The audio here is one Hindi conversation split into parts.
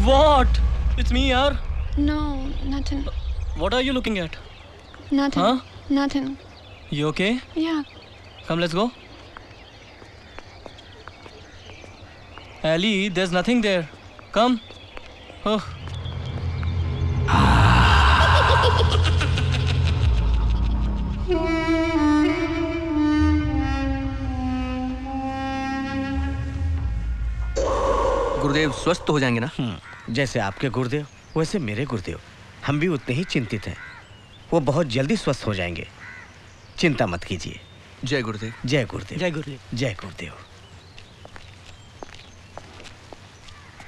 What? It's me, yaar. No, nothing. What are you looking at? Nothing. Huh? Nothing. You okay? Yeah. Come, let's go. Ali, there's nothing there. Come. Oh. गुरुदेव स्वस्थ तो हो जाएंगे ना? जैसे आपके गुरुदेव वैसे मेरे गुरुदेव, हम भी उतने ही चिंतित हैं। वो बहुत जल्दी स्वस्थ हो जाएंगे, चिंता मत कीजिए। जय गुरुदेव। जय गुरुदेव। जय गुरुदेव। जय गुरुदेव।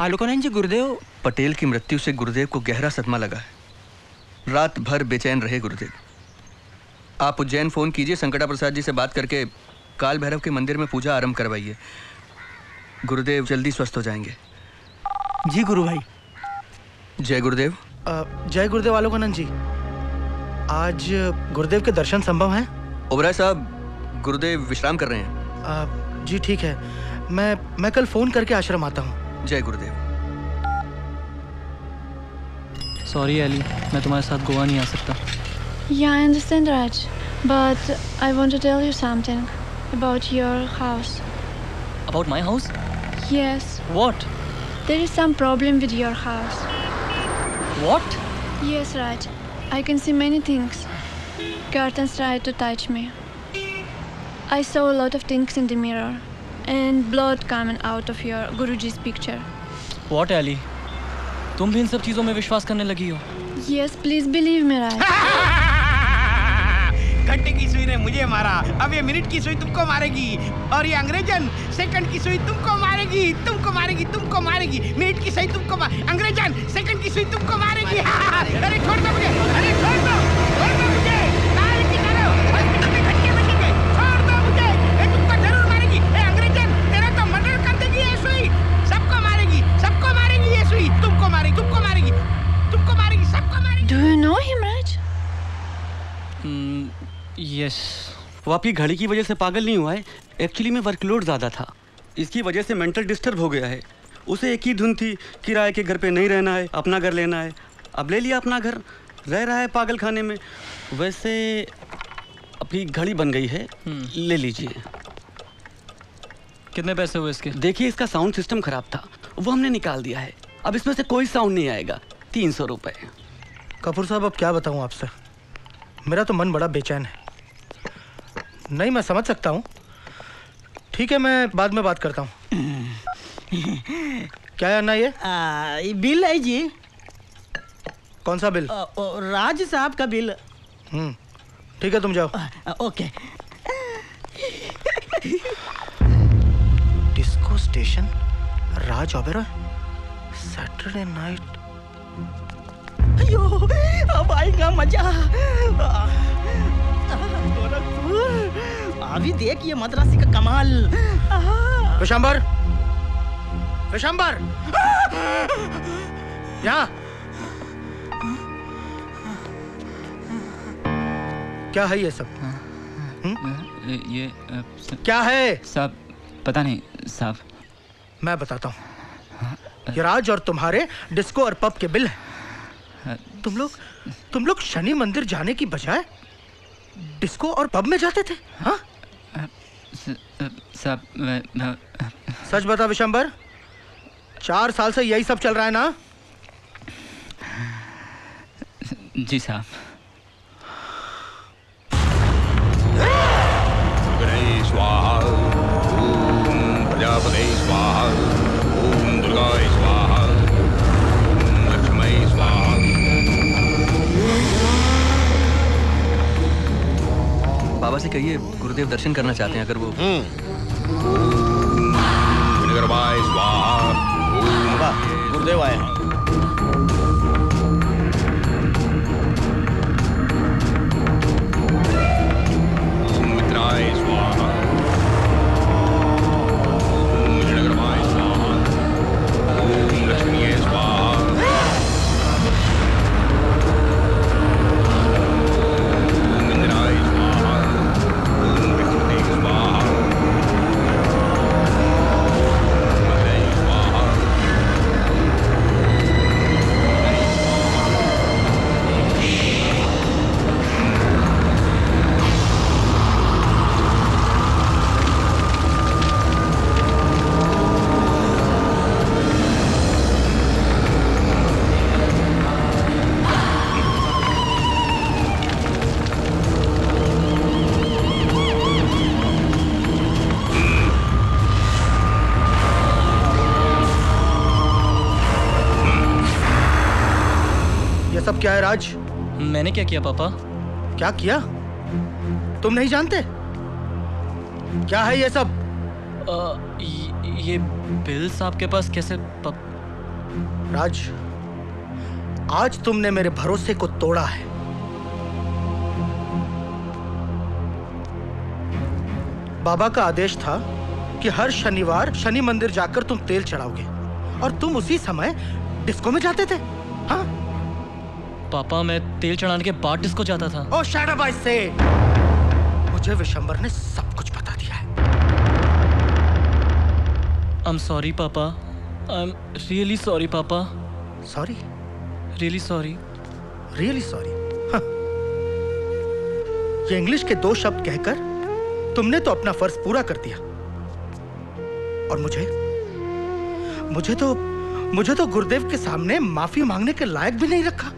आलोकानंद जी, गुरुदेव। पटेल की मृत्यु से गुरुदेव को गहरा सदमा लगा है। रात भर बेचैन रहे गुरुदेव। आप उज्जैन फोन कीजिए, संकटा प्रसाद जी से बात करके काल भैरव के मंदिर में पूजा आरंभ करवाइए। गुरुदेव जल्दी स्वस्थ हो जाएंगे। जी गुरु भाई। जय गुरुदेव। जय गुरुदेव आलोकानंद जी। आज गुरुदेव के दर्शन संभव हैं? ओबराय साहब, गुरुदेव विश्राम कर रहे हैं। जी ठीक है, मैं कल फोन करके आश्रम आता हूँ। जय गुरुदेव। सॉरी एली, मैं तुम्हारे साथ गोवा नहीं आ सकता। Yeah, I understand, Raj. But I want to tell you something about your house. About my house? Yes. What? There is some problem with your house. What? Yes, Raj. I can see many things. Curtains try to touch me. I saw a lot of things in the mirror. And blood coming out of your Guruji's picture. What, Ali? तुम भी इन सब चीजों में विश्वास करने लगी हो? Yes, please believe me, Raj. घंटे की सुई ने मुझे मारा, अब ये मिनट की सुई तुमको मारेगी, और ये अंग्रेजन सेकंड की सुई तुमको मारेगी, तुमको मारेगी, तुमको मारेगी। मिनट की सुई तुमको अंग्रेजन सेकंड की सुई तुमको मारेगी। अरे छोड़ दो मुझे, अरे छोड़ दो मुझे, काल की तरह हॉस्पिटल में घंटे बजेंगे, छोड़ दो मुझे, ये तुमको जरूर मारेगी। ये अंग्रेजन तेरा तो मर्डर कर देगी ये सुई, सबको मारेगी ये सुई, तुमको मारेगी, तुमको मारेगी, तुमको मारेगी, सबको मारेगी। Do you know him, Raj? Yes. वो आपकी घड़ी की वजह से पागल नहीं हुआ है, एक्चुअली में वर्कलोड ज़्यादा था, इसकी वजह से मेंटल डिस्टर्ब हो गया है। उसे एक ही धुन थी, किराए के घर पे नहीं रहना है, अपना घर लेना है। अब ले लिया अपना घर, रह रहा है पागल खाने में। वैसे अपनी घड़ी बन गई है, ले लीजिए। कितने पैसे हुए इसके? देखिए, इसका साउंड सिस्टम खराब था, वो हमने निकाल दिया है। अब इसमें से कोई साउंड नहीं आएगा। 300 रुपये। कपूर साहब, अब क्या बताऊं आपसे, मेरा तो मन बड़ा बेचैन है। नहीं, मैं समझ सकता हूँ। ठीक है, मैं बाद में बात करता हूँ। क्या है अन्ना ये? बिल है जी। कौन सा बिल? राज साहब का बिल। ठीक है, तुम जाओ। ओके। डिस्को स्टेशन, राज ओबेरॉय, सैटरडे नाइट। अयो, अब आएगा मजा। अभी देखिए मद्रासी का कमाल। विशंबर, विशंबर, यहाँ। क्या है ये सब? ये क्या है? साहब पता नहीं साहब। मैं बताता हूँ। ये राज और तुम्हारे डिस्को और पब के बिल हैं। तुम लोग शनि मंदिर जाने की बजाय डिस्को और पब में जाते थे, हाँ? साहब सच बता विशंबर, 4 साल से यही सब चल रहा है ना? जी साहब। स्वाहा, ओम प्रजापते स्वाहा, ओम दुर्गाय स्वाहा, ओम लक्ष्मी स्वाहा। बाबा से कहिए गुरुदेव दर्शन करना चाहते हैं, अगर वो। विनगर्भाय स्वाहा। बाबा, गुरुदेव आए हैं। ओम मित्राय स्वाहा, ओम विनगर्भाय स्वाहा, ओम लक्ष्मीये स्वाहा, ओम इंद्राय स्वाहा, ओम विष्णुते स्वाहा, ओम सब क्या है राज? मैंने क्या किया पापा? क्या किया? तुम नहीं जानते? क्या है ये सब? ये बिल्स आपके पास कैसे राज, आज तुमने मेरे भरोसे को तोड़ा है। बाबा का आदेश था कि हर शनिवार शनि मंदिर जाकर तुम तेल चढ़ाओगे और तुम उसी समय डिस्को में जाते थे। हाँ? पापा मैं तेल चढ़ाने के बाद डिस्को जाता था। ओ शट अप आई से। मुझे विशंबर ने सब कुछ बता दिया है। I'm sorry पापा। I'm really sorry पापा। Sorry? Really sorry। Really sorry? हाँ। ये इंग्लिश के 2 शब्द कहकर तुमने तो अपना फर्ज पूरा कर दिया और मुझे तो गुरुदेव के सामने माफी मांगने के लायक भी नहीं रखा।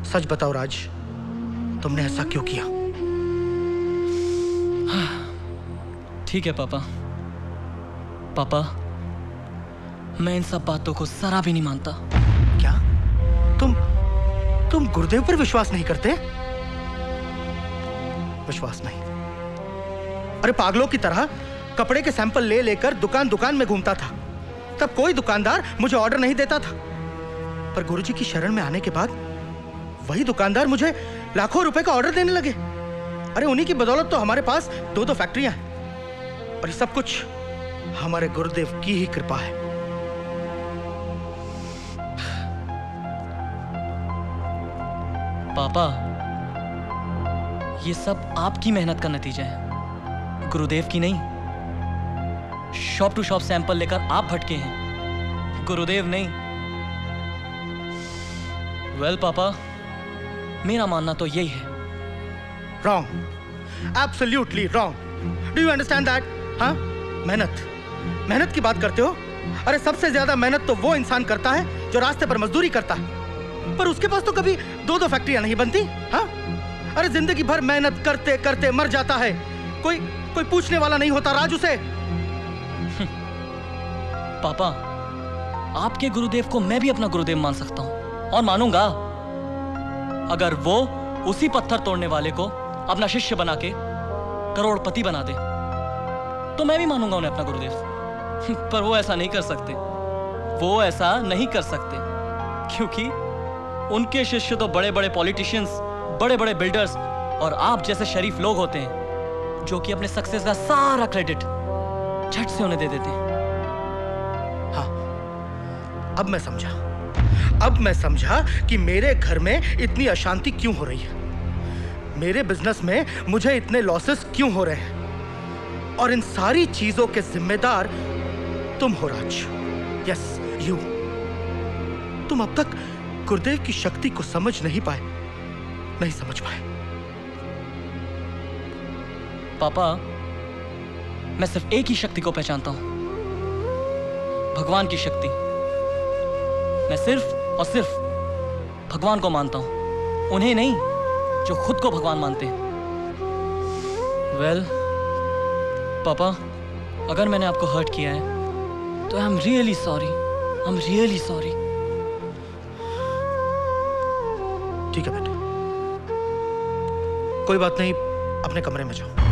सच बताओ राज, तुमने ऐसा क्यों किया? ठीक है पापा। पापा, मैं इन सब बातों को जरा भी नहीं मानता। क्या? तुम गुरुदेव पर विश्वास नहीं करते? विश्वास नहीं? अरे पागलों की तरह कपड़े के सैंपल ले लेकर दुकान दुकान में घूमता था। तब कोई दुकानदार मुझे ऑर्डर नहीं देता था, पर गुरुजी की शरण में आने के बाद वही दुकानदार मुझे लाखों रुपए का ऑर्डर देने लगे। अरे उन्हीं की बदौलत तो हमारे पास 2 फैक्ट्रियां हैं और ये सब कुछ हमारे गुरुदेव की ही कृपा है। पापा, ये सब आपकी मेहनत का नतीजा है, गुरुदेव की नहीं। शॉप टू शॉप सैंपल लेकर आप भटके हैं, गुरुदेव नहीं। वेल पापा, मेरा मानना तो यही है। Wrong, absolutely wrong. Do you understand that? हाँ? मेहनत की बात करते हो? अरे सबसे ज्यादा मेहनत तो वो इंसान करता है जो रास्ते पर मजदूरी करता है, पर उसके पास तो कभी 2 फैक्ट्रियां नहीं बनती। हाँ? अरे जिंदगी भर मेहनत करते करते मर जाता है, कोई पूछने वाला नहीं होता राज उसे। पापा, आपके गुरुदेव को मैं भी अपना गुरुदेव मान सकता हूं और मानूंगा अगर वो उसी पत्थर तोड़ने वाले को अपना शिष्य बना के करोड़पति बना दे, तो मैं भी मानूंगा उन्हें अपना गुरुदेव। पर वो ऐसा नहीं कर सकते, वो ऐसा नहीं कर सकते, क्योंकि उनके शिष्य तो बड़े बड़े पॉलिटिशियंस, बड़े बड़े बिल्डर्स और आप जैसे शरीफ लोग होते हैं जो कि अपने सक्सेस का सारा क्रेडिट झट से उन्हें दे देते हैं। हाँ, अब मैं समझा कि मेरे घर में इतनी अशांति क्यों हो रही है, मेरे बिजनेस में मुझे इतने लॉसेस क्यों हो रहे हैं, और इन सारी चीजों के जिम्मेदार तुम हो राज। Yes, you. तुम अब तक गुरुदेव की शक्ति को समझ नहीं समझ पाए। पापा, मैं सिर्फ एक ही शक्ति को पहचानता हूं, भगवान की शक्ति। मैं सिर्फ और सिर्फ भगवान को मानता हूं, उन्हें नहीं जो खुद को भगवान मानते हैं। वेल, पापा, अगर मैंने आपको हर्ट किया है तो आई एम रियली सॉरी। ठीक है बेटे, कोई बात नहीं, अपने कमरे में जाओ।